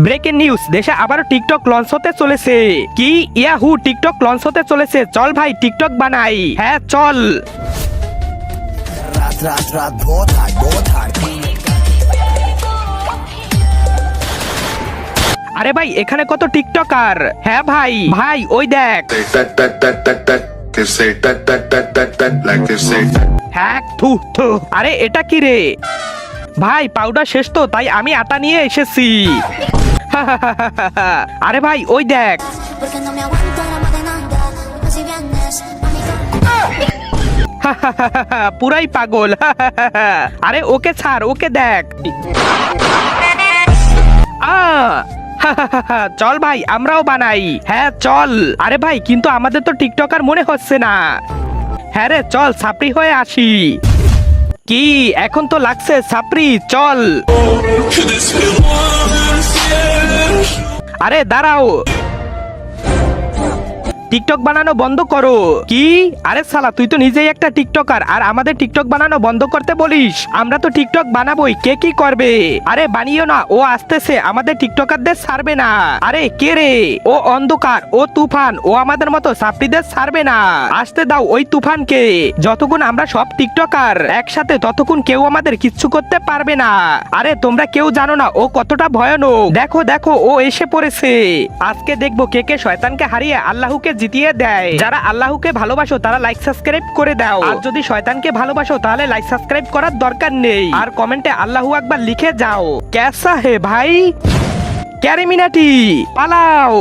Breaking news, দেশে আবারও TikTok launch হতে চলেছে। কি ইয়াহু, টিকটক লঞ্চ হতে চলেছে। চল ভাই টিকটক বানাই। হ্যাঁ চল। रात रात रात बहुत हार्ड আরে ভাই এখানে কত টিকটকার। হ্যাঁ ভাই ভাই ওই দেখ। Say that like this say that. হ্যাঁ থু থু। আরে এটা কি রে ভাই? পাউডার শেষ তো, তাই আমি আটা নিয়ে এসেছি। আরে ভাই ওই দেখ। Porque no me aguanto la morenanga. Así vienes, amigo. পুরাই পাগল। আরে ওকে ছাড়, ওকে দেখ। চল ভাই আমরাও বানাই। হ্যাঁ চল। আরে ভাই কিন্তু আমাদের তো টিকটকার মনে হচ্ছে না। হ্যাঁ রে চল ছাপড়ি হয়ে আসি। কি এখন তো লাগছে ছাপড়ি, চল। আরে দাঁড়াও, টিকটক বানানো বন্ধ করো। কি? আরে শালা তুই তো নিজেই একটা টিকটকার আর আমাদের টিকটক বানানো বন্ধ করতে বলিস? আমরা তো টিকটক বানাবোই, কে কি করবে? আরে বানিও না, ও আসতেছে, আমাদের টিকটকারদের ছাড়বে না। আরে কে রে? ও অন্ধকার, ও তুফান, ও আমাদের মতো ছাত্রীদের ছাড়বে না। আসতে দাও ওই তুফানকে। যতক্ষণ আমরা সব টিকটকার একসাথে ততক্ষণ কেউ আমাদের কিচ্ছু করতে পারবে না। আরে তোমরা কেউ জানো না ও কতটা ভয়ানক। দেখো দেখো ও এসে পড়েছে। আজকে দেখবো কে কে শয়তানকে হারিয়ে আল্লাহকে জিতিয়ে দেয়। যারা আল্লাহকে ভালোবাসো তারা লাইক সাবস্ক্রাইব করে দাও, আর যদি শয়তানকে ভালোবাসো তাহলে লাইক সাবস্ক্রাইব করার দরকার নেই। আর কমেন্টে আল্লাহু আকবার লিখে যাও। ক্যাসা হে ভাই, ক্যারিমিনাটি পালাও।